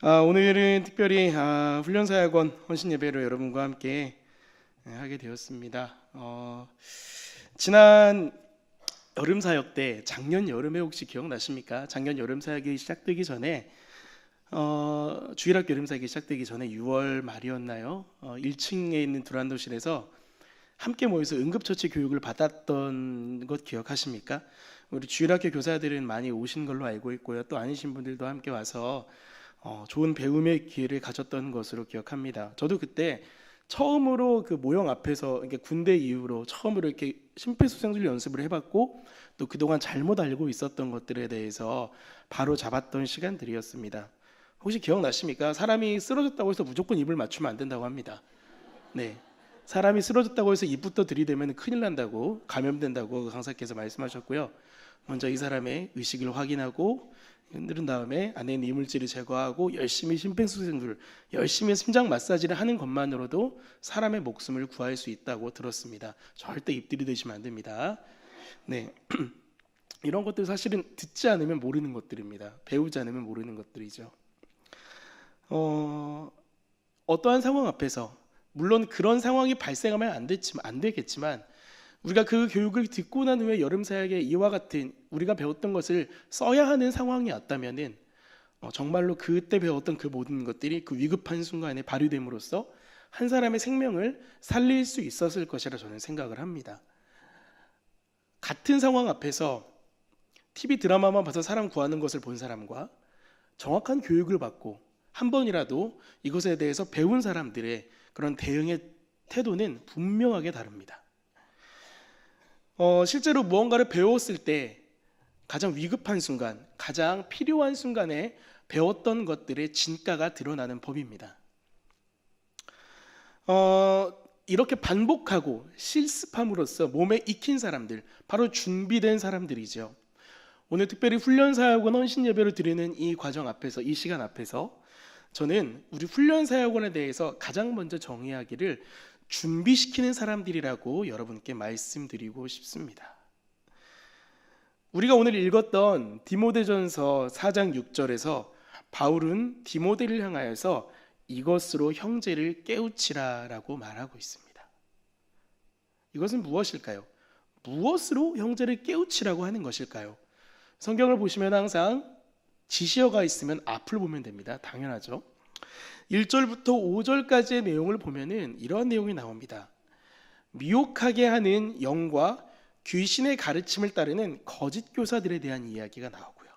오늘은 특별히 훈련사역원 헌신예배로 여러분과 함께 하게 되었습니다. 지난 여름사역 때 작년 여름에 혹시 기억나십니까? 작년 여름사역이 시작되기 전에 주일학교 여름사역이 시작되기 전에 6월 말이었나요? 1층에 있는 두란노실에서 함께 모여서 응급처치 교육을 받았던 것 기억하십니까? 우리 주일학교 교사들은 많이 오신 걸로 알고 있고요. 또 아니신 분들도 함께 와서 좋은 배움의 기회를 가졌던 것으로 기억합니다. 저도 그때 처음으로 그 모형 앞에서 군대 이후로 처음으로 이렇게 심폐소생술 연습을 해봤고 또 그동안 잘못 알고 있었던 것들에 대해서 바로 잡았던 시간들이었습니다. 혹시 기억나십니까? 사람이 쓰러졌다고 해서 무조건 입을 맞추면 안 된다고 합니다. 네, 사람이 쓰러졌다고 해서 입부터 들이대면 큰일 난다고, 감염된다고 강사께서 말씀하셨고요. 먼저 이 사람의 의식을 확인하고 흔든 다음에 안에 있는 이물질을 제거하고 열심히 심폐소생술, 열심히 심장 마사지를 하는 것만으로도 사람의 목숨을 구할 수 있다고 들었습니다. 절대 입 들이대시면 안 됩니다. 네, 이런 것들 사실은 듣지 않으면 모르는 것들입니다. 배우지 않으면 모르는 것들이죠. 어떠한 상황 앞에서 물론 그런 상황이 발생하면 안 되겠지만 우리가 그 교육을 듣고 난 후에 여름사역에 이와 같은 우리가 배웠던 것을 써야 하는 상황이 왔다면은 정말로 그때 배웠던 그 모든 것들이 그 위급한 순간에 발휘됨으로써 한 사람의 생명을 살릴 수 있었을 것이라 저는 생각을 합니다. 같은 상황 앞에서 TV 드라마만 봐서 사람 구하는 것을 본 사람과 정확한 교육을 받고 한 번이라도 이것에 대해서 배운 사람들의 그런 대응의 태도는 분명하게 다릅니다. 실제로 무언가를 배웠을 때 가장 위급한 순간, 가장 필요한 순간에 배웠던 것들의 진가가 드러나는 법입니다. 이렇게 반복하고 실습함으로써 몸에 익힌 사람들, 바로 준비된 사람들이죠. 오늘 특별히 훈련사역원 헌신예배를 드리는 이 과정 앞에서, 이 시간 앞에서 저는 우리 훈련사역원에 대해서 가장 먼저 정의하기를 준비시키는 사람들이라고 여러분께 말씀드리고 싶습니다. 우리가 오늘 읽었던 디모데전서 4장 6절에서 바울은 디모데를 향하여서 이것으로 형제를 깨우치라라고 말하고 있습니다. 이것은 무엇일까요? 무엇으로 형제를 깨우치라고 하는 것일까요? 성경을 보시면 항상 지시어가 있으면 앞을 보면 됩니다. 당연하죠. 1절부터 5절까지의 내용을 보면은 이러한 내용이 나옵니다. 미혹하게 하는 영과 귀신의 가르침을 따르는 거짓 교사들에 대한 이야기가 나오고요.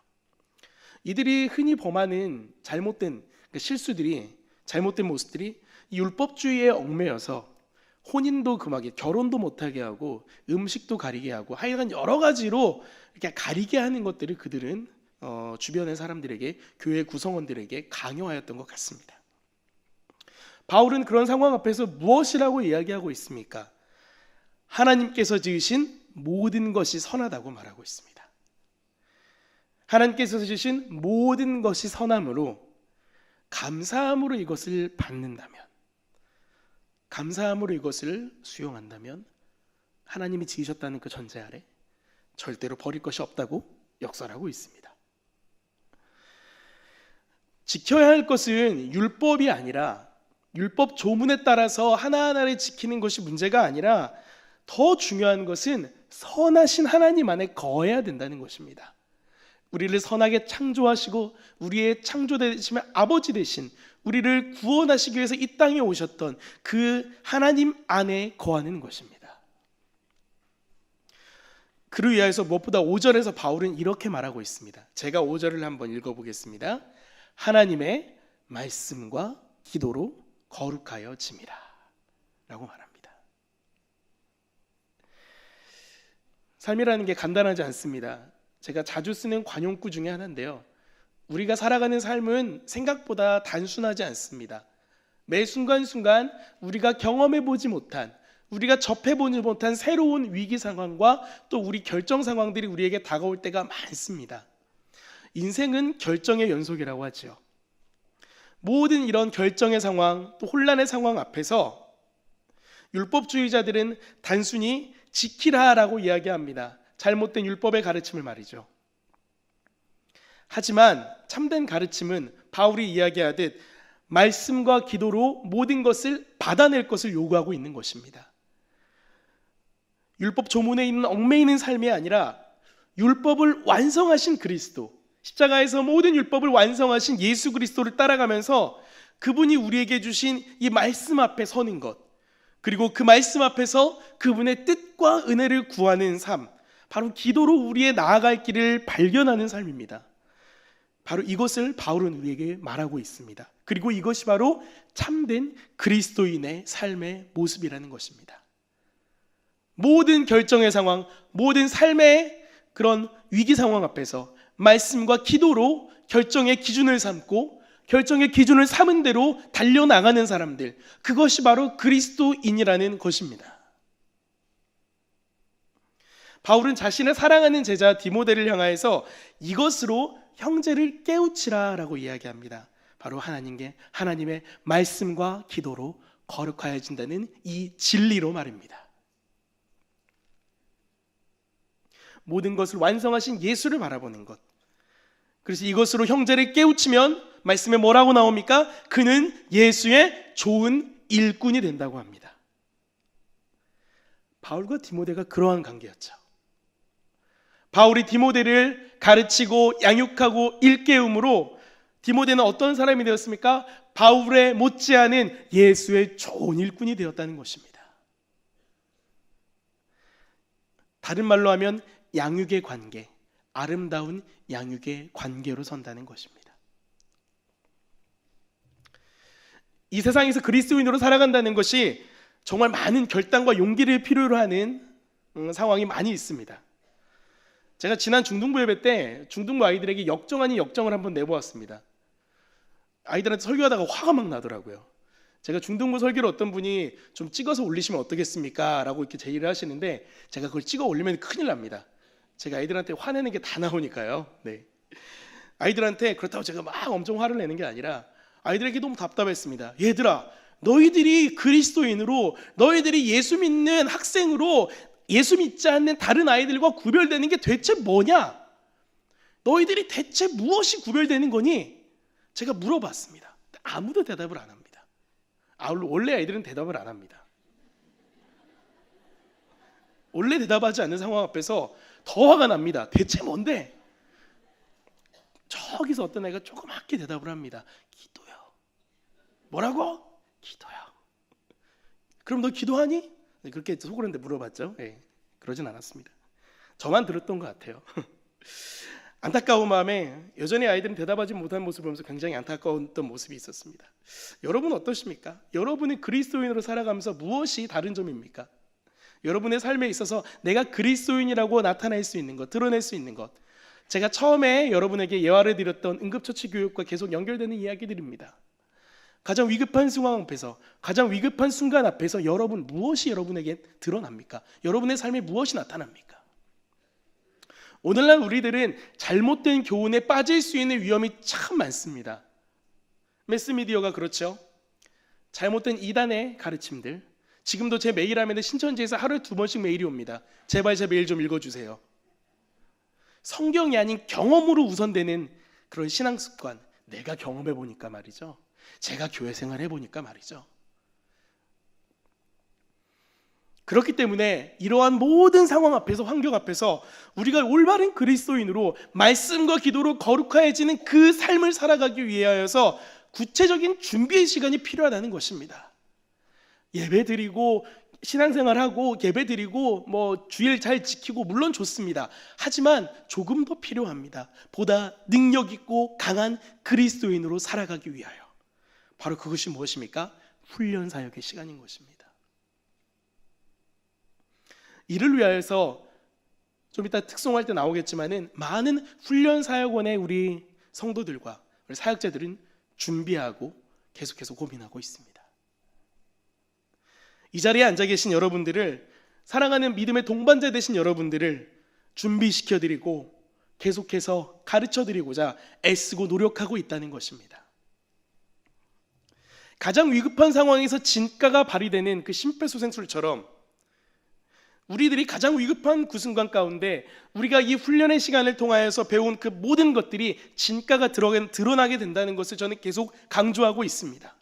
이들이 흔히 범하는 잘못된 실수들이, 잘못된 모습들이 율법주의에 얽매여서 혼인도 금하게, 결혼도 못하게 하고 음식도 가리게 하고 하여간 여러 가지로 이렇게 가리게 하는 것들을 그들은 주변의 사람들에게, 교회 구성원들에게 강요하였던 것 같습니다. 바울은 그런 상황 앞에서 무엇이라고 이야기하고 있습니까? 하나님께서 지으신 모든 것이 선하다고 말하고 있습니다. 하나님께서 지으신 모든 것이 선함으로 감사함으로 이것을 받는다면, 감사함으로 이것을 수용한다면 하나님이 지으셨다는 그 전제 아래 절대로 버릴 것이 없다고 역설하고 있습니다. 지켜야 할 것은 율법이 아니라, 율법 조문에 따라서 하나하나를 지키는 것이 문제가 아니라 더 중요한 것은 선하신 하나님 안에 거해야 된다는 것입니다. 우리를 선하게 창조하시고 우리의 창조되시면 아버지 되신, 우리를 구원하시기 위해서 이 땅에 오셨던 그 하나님 안에 거하는 것입니다. 그를 위하여서 무엇보다 5절에서 바울은 이렇게 말하고 있습니다. 제가 5절을 한번 읽어보겠습니다. 하나님의 말씀과 기도로 거룩하여 짐이라 라고 말합니다. 삶이라는 게 간단하지 않습니다. 제가 자주 쓰는 관용구 중에 하나인데요, 우리가 살아가는 삶은 생각보다 단순하지 않습니다. 매 순간순간 우리가 경험해보지 못한, 우리가 접해보지 못한 새로운 위기 상황과 또 우리 결정 상황들이 우리에게 다가올 때가 많습니다. 인생은 결정의 연속이라고 하죠. 모든 이런 결정의 상황, 또 혼란의 상황 앞에서 율법주의자들은 단순히 지키라라고 이야기합니다. 잘못된 율법의 가르침을 말이죠. 하지만 참된 가르침은 바울이 이야기하듯 말씀과 기도로 모든 것을 받아낼 것을 요구하고 있는 것입니다. 율법 조문에 있는 얽매이는 삶이 아니라 율법을 완성하신 그리스도, 십자가에서 모든 율법을 완성하신 예수 그리스도를 따라가면서 그분이 우리에게 주신 이 말씀 앞에 서는 것, 그리고 그 말씀 앞에서 그분의 뜻과 은혜를 구하는 삶, 바로 기도로 우리의 나아갈 길을 발견하는 삶입니다. 바로 이것을 바울은 우리에게 말하고 있습니다. 그리고 이것이 바로 참된 그리스도인의 삶의 모습이라는 것입니다. 모든 결정의 상황, 모든 삶의 그런 위기 상황 앞에서 말씀과 기도로 결정의 기준을 삼고 결정의 기준을 삼은 대로 달려나가는 사람들, 그것이 바로 그리스도인이라는 것입니다. 바울은 자신의 사랑하는 제자 디모데를 향하여서 이것으로 형제를 깨우치라 라고 이야기합니다. 바로 하나님의 말씀과 기도로 거룩하여진다는 이 진리로 말입니다. 모든 것을 완성하신 예수를 바라보는 것. 그래서 이것으로 형제를 깨우치면 말씀에 뭐라고 나옵니까? 그는 예수의 좋은 일꾼이 된다고 합니다. 바울과 디모데가 그러한 관계였죠. 바울이 디모데를 가르치고 양육하고 일깨움으로 디모데는 어떤 사람이 되었습니까? 바울의 못지않은 예수의 좋은 일꾼이 되었다는 것입니다. 다른 말로 하면 양육의 관계, 아름다운 양육의 관계로 선다는 것입니다. 이 세상에서 그리스도인으로 살아간다는 것이 정말 많은 결단과 용기를 필요로 하는 상황이 많이 있습니다. 제가 지난 중등부 예배 때 중등부 아이들에게 역정 아닌 역정을 한번 내보았습니다. 아이들한테 설교하다가 화가 막 나더라고요. 제가 중등부 설교를 어떤 분이 좀 찍어서 올리시면 어떻겠습니까? 라고 이렇게 제의를 하시는데 제가 그걸 찍어 올리면 큰일 납니다. 제가 아이들한테 화내는 게 다 나오니까요. 네. 아이들한테 그렇다고 제가 막 엄청 화를 내는 게 아니라 아이들에게 너무 답답했습니다. 얘들아, 너희들이 그리스도인으로, 너희들이 예수 믿는 학생으로 예수 믿지 않는 다른 아이들과 구별되는 게 대체 뭐냐? 너희들이 대체 무엇이 구별되는 거니? 제가 물어봤습니다. 아무도 대답을 안 합니다. 원래 아이들은 대답을 안 합니다. 원래 대답하지 않는 상황 앞에서 더 화가 납니다. 대체 뭔데? 저기서 어떤 애가 조그맣게 대답을 합니다. 기도요. 뭐라고? 기도요. 그럼 너 기도하니? 네, 그렇게 속으로 물어봤죠. 네, 그러진 않았습니다. 저만 들었던 것 같아요. 안타까운 마음에 여전히 아이들은 대답하지 못한 모습을 보면서 굉장히 안타까웠던 모습이 있었습니다. 여러분은 어떠십니까? 여러분이 그리스도인으로 살아가면서 무엇이 다른 점입니까? 여러분의 삶에 있어서 내가 그리스도인이라고 나타낼 수 있는 것, 드러낼 수 있는 것, 제가 처음에 여러분에게 예화를 드렸던 응급처치 교육과 계속 연결되는 이야기들입니다. 가장 위급한 상황 앞에서, 가장 위급한 순간 앞에서 여러분 무엇이 여러분에게 드러납니까? 여러분의 삶에 무엇이 나타납니까? 오늘날 우리들은 잘못된 교훈에 빠질 수 있는 위험이 참 많습니다. 매스미디어가 그렇죠. 잘못된 이단의 가르침들, 지금도 제 메일 하면 신천지에서 하루에 2번씩 메일이 옵니다. 제발 제 메일 좀 읽어주세요. 성경이 아닌 경험으로 우선되는 그런 신앙 습관, 내가 경험해 보니까 말이죠. 제가 교회 생활 해보니까 말이죠. 그렇기 때문에 이러한 모든 상황 앞에서, 환경 앞에서 우리가 올바른 그리스도인으로 말씀과 기도로 거룩해지는 그 삶을 살아가기 위하여서 구체적인 준비의 시간이 필요하다는 것입니다. 예배드리고 신앙생활하고 예배드리고 주일 잘 지키고 물론 좋습니다. 하지만 조금 더 필요합니다. 보다 능력 있고 강한 그리스도인으로 살아가기 위하여. 바로 그것이 무엇입니까? 훈련 사역의 시간인 것입니다. 이를 위하여서 좀 이따 특송할 때 나오겠지만은 많은 훈련 사역원의 우리 성도들과 우리 사역자들은 준비하고 계속해서 고민하고 있습니다. 이 자리에 앉아 계신 여러분들을, 사랑하는 믿음의 동반자 되신 여러분들을 준비시켜드리고 계속해서 가르쳐드리고자 애쓰고 노력하고 있다는 것입니다. 가장 위급한 상황에서 진가가 발휘되는 그 심폐소생술처럼 우리들이 가장 위급한 그 순간 가운데 우리가 이 훈련의 시간을 통하여서 배운 그 모든 것들이 진가가 드러나게 된다는 것을 저는 계속 강조하고 있습니다.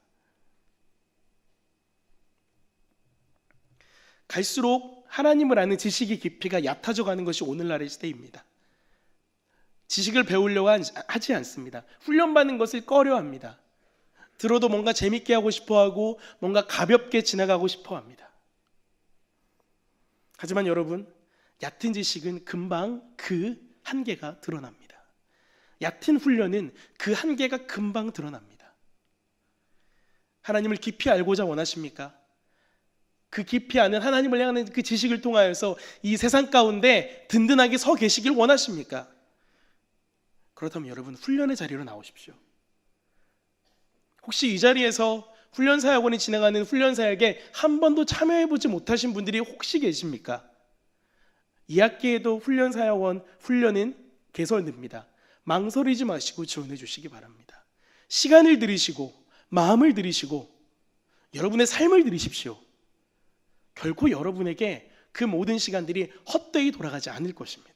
갈수록 하나님을 아는 지식의 깊이가 얕아져 가는 것이 오늘날의 시대입니다. 지식을 배우려고 하지 않습니다. 훈련받는 것을 꺼려합니다. 들어도 뭔가 재밌게 하고 싶어하고 뭔가 가볍게 지나가고 싶어합니다. 하지만 여러분, 얕은 지식은 금방 그 한계가 드러납니다. 얕은 훈련은 그 한계가 금방 드러납니다. 하나님을 깊이 알고자 원하십니까? 그 깊이 아는 하나님을 향하는 그 지식을 통하여서 이 세상 가운데 든든하게 서 계시길 원하십니까? 그렇다면 여러분, 훈련의 자리로 나오십시오. 혹시 이 자리에서 훈련사역원이 진행하는 훈련사역에 한 번도 참여해보지 못하신 분들이 혹시 계십니까? 2학기에도 훈련사역원 훈련은 개설됩니다. 망설이지 마시고 지원해 주시기 바랍니다. 시간을 들이시고 마음을 들이시고 여러분의 삶을 들이십시오. 결코 여러분에게 그 모든 시간들이 헛되이 돌아가지 않을 것입니다.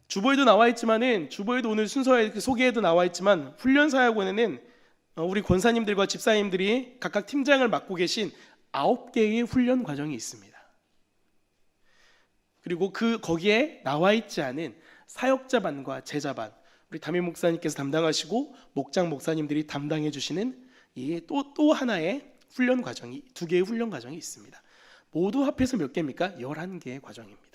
주보에도 나와 있지만은, 주보에도 오늘 순서의 소개에도 나와 있지만, 훈련사역원에는 우리 권사님들과 집사님들이 각각 팀장을 맡고 계신 9개의 훈련 과정이 있습니다. 그리고 거기에 나와 있지 않은 사역자반과 제자반, 우리 담임 목사님께서 담당하시고 목장 목사님들이 담당해 주시는 이 또 하나의 훈련 과정이, 2개의 훈련 과정이 있습니다. 모두 합해서 몇 개입니까? 11개의 과정입니다.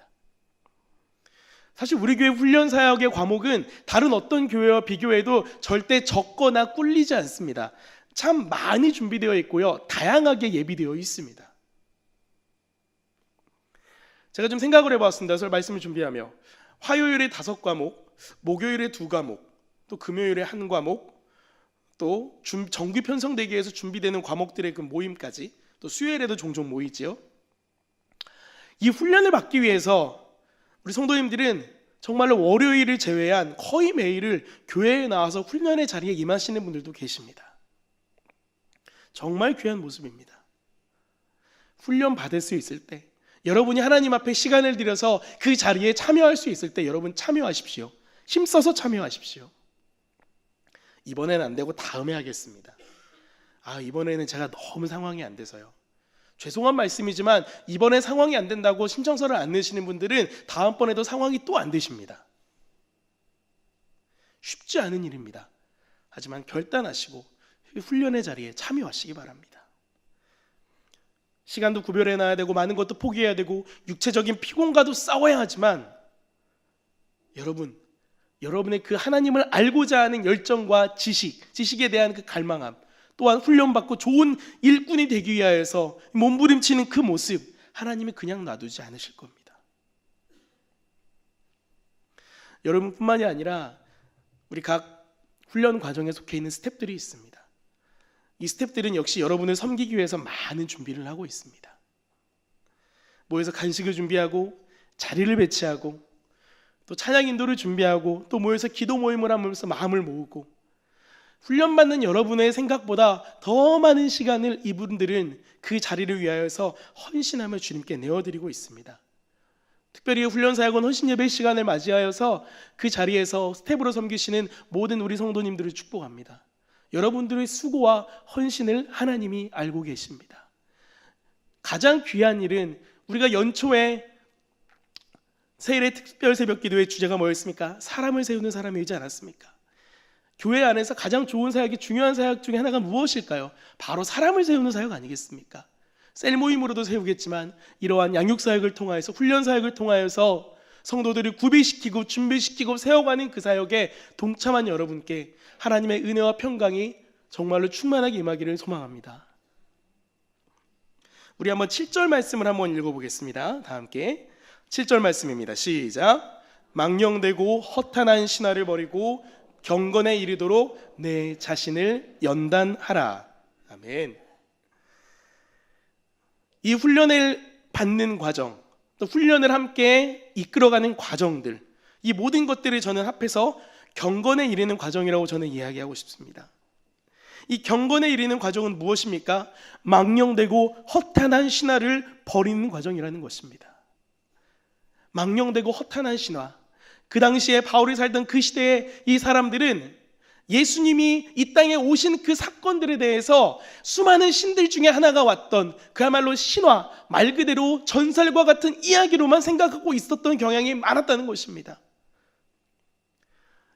사실 우리 교회 훈련 사역의 과목은 다른 어떤 교회와 비교해도 절대 적거나 꿀리지 않습니다. 참 많이 준비되어 있고요, 다양하게 예비되어 있습니다. 제가 좀 생각을 해봤습니다. 그래서 말씀을 준비하며 화요일에 5과목, 목요일에 2과목, 또 금요일에 1과목, 또 정규 편성되기 위해서 준비되는 과목들의 그 모임까지, 또 수요일에도 종종 모이지요. 이 훈련을 받기 위해서 우리 성도님들은 정말로 월요일을 제외한 거의 매일을 교회에 나와서 훈련의 자리에 임하시는 분들도 계십니다. 정말 귀한 모습입니다. 훈련 받을 수 있을 때, 여러분이 하나님 앞에 시간을 들여서 그 자리에 참여할 수 있을 때 여러분 참여하십시오. 힘써서 참여하십시오. 이번에는 안 되고 다음에 하겠습니다. 이번에는 제가 너무 상황이 안 돼서요. 죄송한 말씀이지만 이번에 상황이 안 된다고 신청서를 안 내시는 분들은 다음번에도 상황이 또 안 되십니다. 쉽지 않은 일입니다. 하지만 결단하시고 훈련의 자리에 참여하시기 바랍니다. 시간도 구별해놔야 되고 많은 것도 포기해야 되고 육체적인 피곤과도 싸워야 하지만 여러분의 그 하나님을 알고자 하는 열정과 지식에 대한 그 갈망함, 또한 훈련받고 좋은 일꾼이 되기 위하여서 몸부림치는 그 모습, 하나님이 그냥 놔두지 않으실 겁니다. 여러분뿐만이 아니라 우리 각 훈련 과정에 속해 있는 스태프들이 있습니다. 이 스태프들은 역시 여러분을 섬기기 위해서 많은 준비를 하고 있습니다. 모여서 간식을 준비하고 자리를 배치하고 또 찬양 인도를 준비하고 또 모여서 기도 모임을 하면서 마음을 모으고, 훈련받는 여러분의 생각보다 더 많은 시간을 이분들은 그 자리를 위하여서 헌신하며 주님께 내어드리고 있습니다. 특별히 훈련사역원 헌신예배 시간을 맞이하여서 그 자리에서 스텝으로 섬기시는 모든 우리 성도님들을 축복합니다. 여러분들의 수고와 헌신을 하나님이 알고 계십니다. 가장 귀한 일은, 우리가 연초에 세일의 특별 새벽 기도의 주제가 뭐였습니까? 사람을 세우는 사람이지 않았습니까? 교회 안에서 가장 좋은 사역이, 중요한 사역 중에 하나가 무엇일까요? 바로 사람을 세우는 사역 아니겠습니까? 셀 모임으로도 세우겠지만 이러한 양육 사역을 통하여서, 훈련 사역을 통하여서 성도들을 구비시키고 준비시키고 세워가는 그 사역에 동참한 여러분께 하나님의 은혜와 평강이 정말로 충만하게 임하기를 소망합니다. 우리 한번 7절 말씀을 한번 읽어보겠습니다. 다 함께 7절 말씀입니다. 시작. 망령되고 허탄한 신화를 버리고 경건에 이르도록 내 자신을 연단하라. 아멘. 이 훈련을 받는 과정, 또 훈련을 함께 이끌어가는 과정들, 이 모든 것들을 저는 합해서 경건에 이르는 과정이라고 저는 이야기하고 싶습니다. 이 경건에 이르는 과정은 무엇입니까? 망령되고 허탄한 신화를 버리는 과정이라는 것입니다. 망령되고 허탄한 신화. 그 당시에 바울이 살던 그 시대의 이 사람들은 예수님이 이 땅에 오신 그 사건들에 대해서 수많은 신들 중에 하나가 왔던 그야말로 신화, 말 그대로 전설과 같은 이야기로만 생각하고 있었던 경향이 많았다는 것입니다.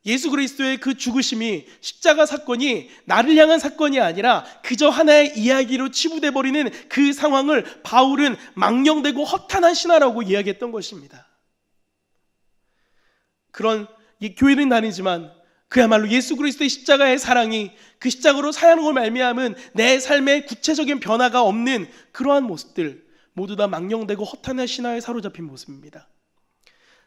예수 그리스도의 그 죽으심이, 십자가 사건이 나를 향한 사건이 아니라 그저 하나의 이야기로 치부돼 버리는 그 상황을 바울은 망령되고 허탄한 신화라고 이야기했던 것입니다. 그런 이 교회는 다니지만 그야말로 예수 그리스도의 십자가의 사랑이 그 십자가로 사랑으로 말미암은 내 삶의 구체적인 변화가 없는 그러한 모습들, 모두 다 망령되고 허탄한 신화에 사로잡힌 모습입니다.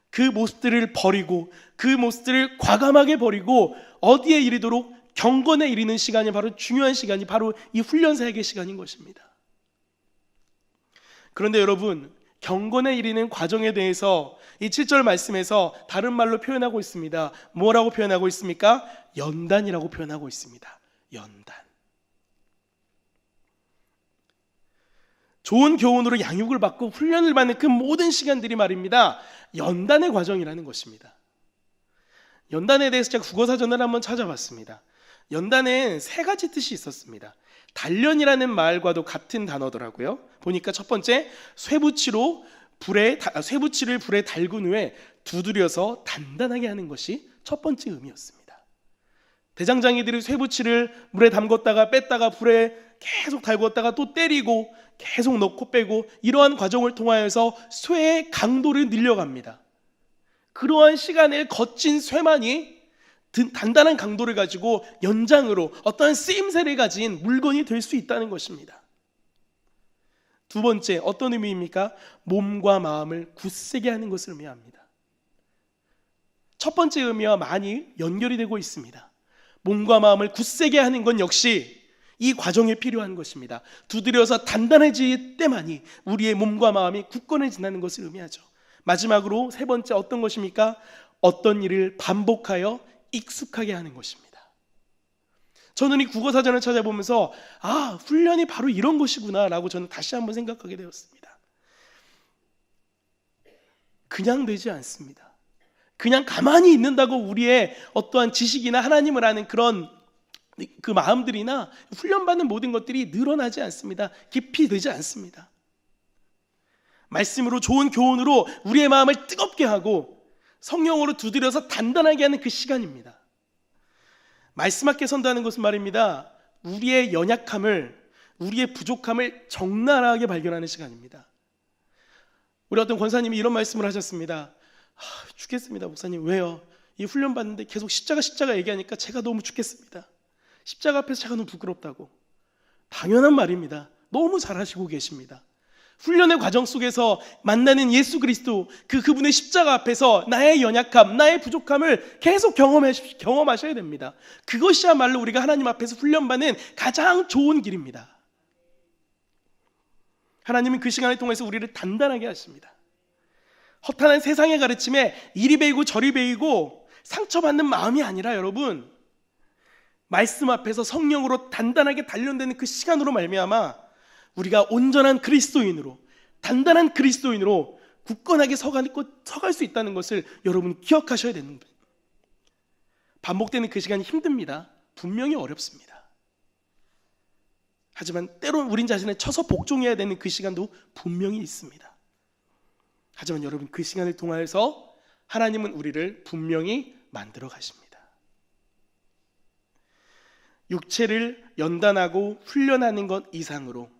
그 모습들을 버리고, 그 모습들을 과감하게 버리고 어디에 이르도록 경건에 이르는 시간이 바로 중요한 시간이 바로 이 훈련사역의 시간인 것입니다. 그런데 여러분, 경건에 이르는 과정에 대해서 이 7절 말씀에서 다른 말로 표현하고 있습니다. 뭐라고 표현하고 있습니까? 연단이라고 표현하고 있습니다. 연단. 좋은 교훈으로 양육을 받고 훈련을 받는 그 모든 시간들이 말입니다, 연단의 과정이라는 것입니다. 연단에 대해서 제가 국어사전을 한번 찾아봤습니다. 연단엔 세 가지 뜻이 있었습니다. 단련이라는 말과도 같은 단어더라고요. 보니까 첫 번째, 쇠붙이를 불에 달군 후에 두드려서 단단하게 하는 것이 첫 번째 의미였습니다. 대장장이들이 쇠붙이를 물에 담궜다가 뺐다가 불에 계속 달궜다가 또 때리고 계속 넣고 빼고, 이러한 과정을 통하여서 쇠의 강도를 늘려갑니다. 그러한 시간을 거친 쇠만이 단단한 강도를 가지고 연장으로 어떠한 쓰임새를 가진 물건이 될 수 있다는 것입니다. 두 번째, 어떤 의미입니까? 몸과 마음을 굳세게 하는 것을 의미합니다. 첫 번째 의미와 많이 연결이 되고 있습니다. 몸과 마음을 굳세게 하는 건 역시 이 과정에 필요한 것입니다. 두드려서 단단해질 때만이 우리의 몸과 마음이 굳건해진다는 것을 의미하죠. 마지막으로 세 번째, 어떤 것입니까? 어떤 일을 반복하여 익숙하게 하는 것입니다. 저는 이 국어사전을 찾아보면서 훈련이 바로 이런 것이구나 라고 저는 다시 한번 생각하게 되었습니다. 그냥 되지 않습니다. 그냥 가만히 있는다고 우리의 어떠한 지식이나 하나님을 아는 그런 그 마음들이나 훈련받는 모든 것들이 늘어나지 않습니다. 깊이 되지 않습니다. 말씀으로, 좋은 교훈으로 우리의 마음을 뜨겁게 하고 성령으로 두드려서 단단하게 하는 그 시간입니다. 말씀 앞에 선다는 것은 말입니다, 우리의 연약함을, 우리의 부족함을 적나라하게 발견하는 시간입니다. 우리 어떤 권사님이 이런 말씀을 하셨습니다. 죽겠습니다 목사님. 왜요? 이 훈련 받는데 계속 십자가 얘기하니까 제가 너무 죽겠습니다. 십자가 앞에서 제가 너무 부끄럽다고. 당연한 말입니다. 너무 잘하시고 계십니다. 훈련의 과정 속에서 만나는 예수 그리스도, 그분의 십자가 앞에서 나의 연약함, 나의 부족함을 계속 경험하셔야 됩니다. 그것이야말로 우리가 하나님 앞에서 훈련받는 가장 좋은 길입니다. 하나님은 그 시간을 통해서 우리를 단단하게 하십니다. 허탄한 세상의 가르침에 이리 베이고 저리 베이고 상처받는 마음이 아니라, 여러분, 말씀 앞에서 성령으로 단단하게 단련되는 그 시간으로 말미암아 우리가 온전한 그리스도인으로, 단단한 그리스도인으로 굳건하게 서갈 수 있다는 것을 여러분 기억하셔야 되는 거예요. 반복되는 그 시간이 힘듭니다. 분명히 어렵습니다. 하지만 때론 우린 자신을 쳐서 복종해야 되는 그 시간도 분명히 있습니다. 하지만 여러분, 그 시간을 통하여서 하나님은 우리를 분명히 만들어 가십니다. 육체를 연단하고 훈련하는 것 이상으로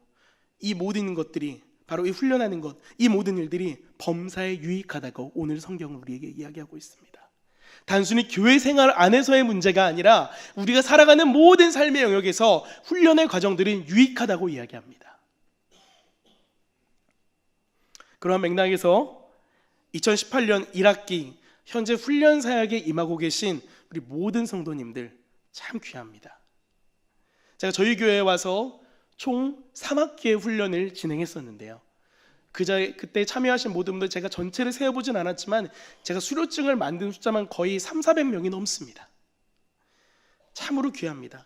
이 모든 것들이, 바로 이 훈련하는 것, 이 모든 일들이 범사에 유익하다고 오늘 성경은 우리에게 이야기하고 있습니다. 단순히 교회 생활 안에서의 문제가 아니라 우리가 살아가는 모든 삶의 영역에서 훈련의 과정들은 유익하다고 이야기합니다. 그러한 맥락에서 2018년 1학기 현재 훈련 사역에 임하고 계신 우리 모든 성도님들 참 귀합니다. 제가 저희 교회에 와서 총 3학기의 훈련을 진행했었는데요. 그때 참여하신 모든 분들 제가 전체를 세어보진 않았지만 제가 수료증을 만든 숫자만 거의 300~400명이 넘습니다. 참으로 귀합니다.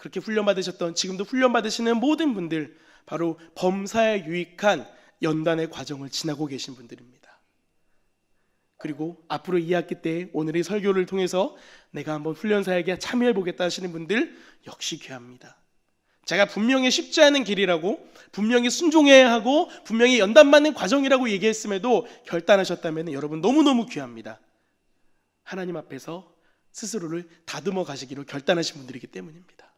그렇게 훈련받으셨던, 지금도 훈련받으시는 모든 분들, 바로 범사에 유익한 연단의 과정을 지나고 계신 분들입니다. 그리고 앞으로 2학기 때 오늘의 설교를 통해서 내가 한번 훈련사에게 참여해보겠다 하시는 분들 역시 귀합니다. 제가 분명히 쉽지 않은 길이라고, 분명히 순종해야 하고 분명히 연단받는 과정이라고 얘기했음에도 결단하셨다면 여러분 너무너무 귀합니다. 하나님 앞에서 스스로를 다듬어 가시기로 결단하신 분들이기 때문입니다.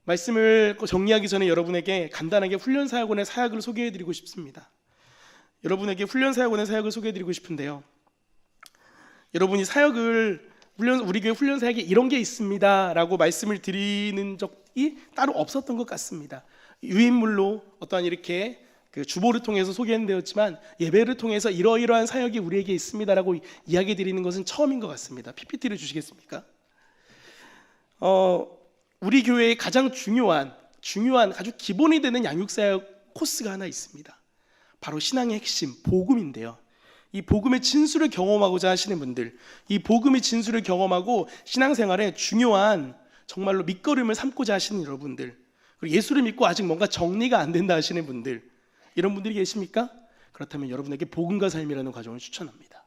말씀을 정리하기 전에 여러분에게 간단하게 훈련사역원의 사역을 소개해드리고 싶습니다. 여러분에게 훈련사역원의 사역을 소개해드리고 싶은데요, 여러분이 사역을 우리 교회 훈련사역에 이런 게 있습니다 라고 말씀을 드리는 적이 따로 없었던 것 같습니다. 유인물로 어떠한 이렇게 그 주보를 통해서 소개는 되었지만 예배를 통해서 이러이러한 사역이 우리에게 있습니다라고 이야기 드리는 것은 처음인 것 같습니다. PPT를 주시겠습니까? 우리 교회의 가장 중요한 아주 기본이 되는 양육사역 코스가 하나 있습니다. 바로 신앙의 핵심, 복음인데요. 이 복음의 진수를 경험하고자 하시는 분들, 이 복음의 진수를 경험하고 신앙생활에 중요한 정말로 밑거름을 삼고자 하시는 여러분들, 그리고 예수를 믿고 아직 뭔가 정리가 안 된다 하시는 분들, 이런 분들이 계십니까? 그렇다면 여러분에게 복음과 삶이라는 과정을 추천합니다.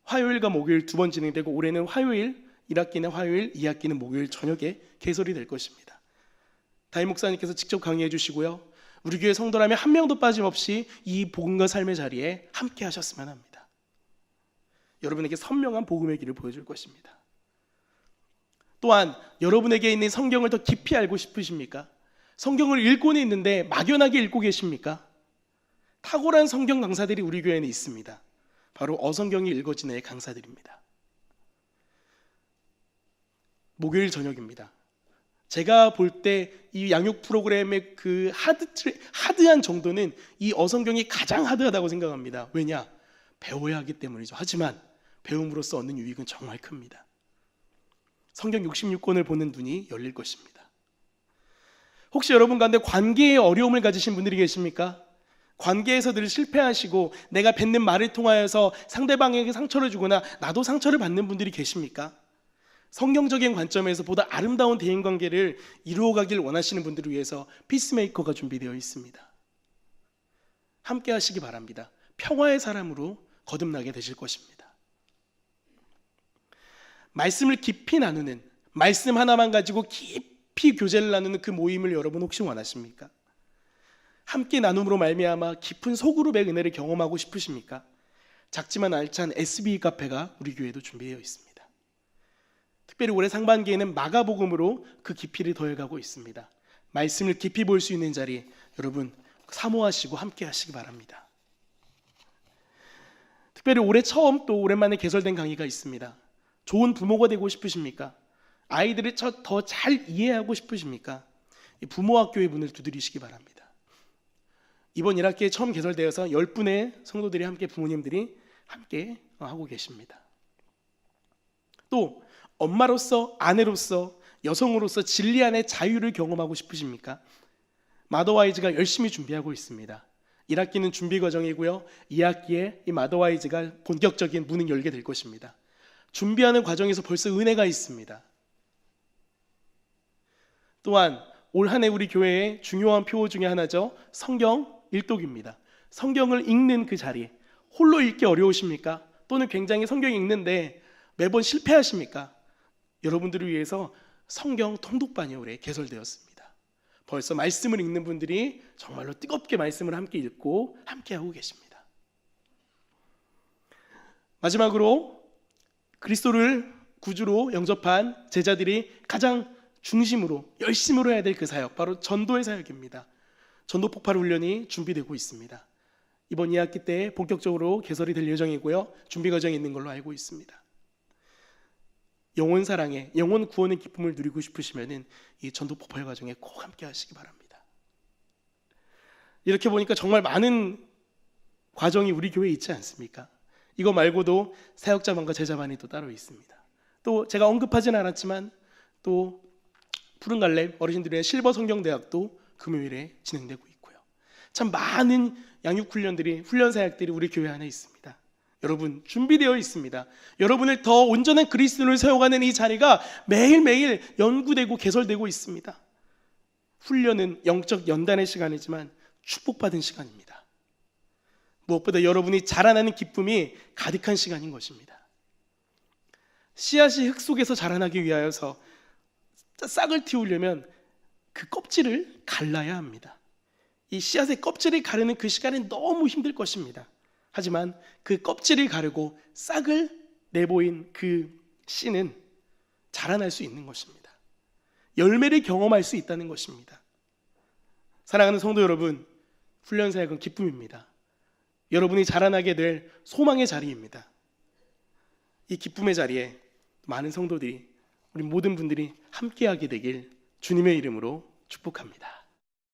화요일과 목요일 두 번 진행되고 올해는 화요일 1학기는 화요일, 2학기는 목요일 저녁에 개설이 될 것입니다. 담임 목사님께서 직접 강의해 주시고요, 우리 교회 성도라면 한 명도 빠짐없이 이 복음과 삶의 자리에 함께 하셨으면 합니다. 여러분에게 선명한 복음의 길을 보여줄 것입니다. 또한 여러분에게 있는 성경을 더 깊이 알고 싶으십니까? 성경을 읽고는 있는데 막연하게 읽고 계십니까? 탁월한 성경 강사들이 우리 교회에는 있습니다. 바로 어성경이 읽어지는 강사들입니다. 목요일 저녁입니다. 제가 볼 때 이 양육 프로그램의 그 하드한 정도는 이 어성경이 가장 하드하다고 생각합니다. 왜냐? 배워야 하기 때문이죠. 하지만 배움으로써 얻는 유익은 정말 큽니다. 성경 66권을 보는 눈이 열릴 것입니다. 혹시 여러분 가운데 관계에 어려움을 가지신 분들이 계십니까? 관계에서 늘 실패하시고 내가 뱉는 말을 통하여서 상대방에게 상처를 주거나 나도 상처를 받는 분들이 계십니까? 성경적인 관점에서 보다 아름다운 대인관계를 이루어가길 원하시는 분들을 위해서 피스메이커가 준비되어 있습니다. 함께 하시기 바랍니다. 평화의 사람으로 거듭나게 되실 것입니다. 말씀을 깊이 나누는, 말씀 하나만 가지고 깊이 교제를 나누는 그 모임을 여러분 혹시 원하십니까? 함께 나눔으로 말미암아 깊은 소그룹의 은혜를 경험하고 싶으십니까? 작지만 알찬 SB 카페가 우리 교회도 준비되어 있습니다. 특별히 올해 상반기에는 마가복음으로 그 깊이를 더해가고 있습니다. 말씀을 깊이 볼 수 있는 자리, 여러분 사모하시고 함께 하시기 바랍니다. 특별히 올해 처음 또 오랜만에 개설된 강의가 있습니다. 좋은 부모가 되고 싶으십니까? 아이들을 더 잘 이해하고 싶으십니까? 부모학교의 문을 두드리시기 바랍니다. 이번 1학기에 처음 개설되어서 10분의 성도들이 함께, 부모님들이 함께 하고 계십니다. 또 엄마로서, 아내로서, 여성으로서 진리 안의 자유를 경험하고 싶으십니까? 마더와이즈가 열심히 준비하고 있습니다. 1학기는 준비 과정이고요, 2학기에 이 마더와이즈가 본격적인 문을 열게 될 것입니다. 준비하는 과정에서 벌써 은혜가 있습니다. 또한 올 한 해 우리 교회의 중요한 표 중에 하나죠, 성경 일독입니다. 성경을 읽는 그 자리, 홀로 읽기 어려우십니까? 또는 굉장히 성경 읽는데 매번 실패하십니까? 여러분들을 위해서 성경 통독반이 올해 개설되었습니다. 벌써 말씀을 읽는 분들이 정말로 뜨겁게 말씀을 함께 읽고 함께 하고 계십니다. 마지막으로 그리스도를 구주로 영접한 제자들이 가장 중심으로 열심으로 해야 될 그 사역, 바로 전도의 사역입니다. 전도 폭발 훈련이 준비되고 있습니다. 이번 2학기 때 본격적으로 개설이 될 예정이고요, 준비 과정에 있는 걸로 알고 있습니다. 영혼 사랑에, 영혼 구원의 기쁨을 누리고 싶으시면은 이 전도 폭발 과정에 꼭 함께 하시기 바랍니다. 이렇게 보니까 정말 많은 과정이 우리 교회에 있지 않습니까? 이거 말고도 사역자반과 제자반이 또 따로 있습니다. 또 제가 언급하지는 않았지만 또 푸른 갈렙 어르신들의 실버 성경대학도 금요일에 진행되고 있고요. 참 많은 양육 훈련들이, 훈련 사역들이 우리 교회 안에 있습니다. 여러분 준비되어 있습니다. 여러분을 더 온전한 그리스도를 세워가는 이 자리가 매일매일 연구되고 개설되고 있습니다. 훈련은 영적 연단의 시간이지만 축복받은 시간입니다. 무엇보다 여러분이 자라나는 기쁨이 가득한 시간인 것입니다. 씨앗이 흙 속에서 자라나기 위하여서 싹을 틔우려면 그 껍질을 갈라야 합니다. 이 씨앗의 껍질을 가르는 그 시간이 너무 힘들 것입니다. 하지만 그 껍질을 가르고 싹을 내보인 그 씨는 자라날 수 있는 것입니다. 열매를 경험할 수 있다는 것입니다. 사랑하는 성도 여러분, 훈련 사역은 기쁨입니다. 여러분이 자라나게 될 소망의 자리입니다. 이 기쁨의 자리에 많은 성도들이, 우리 모든 분들이 함께하게 되길 주님의 이름으로 축복합니다.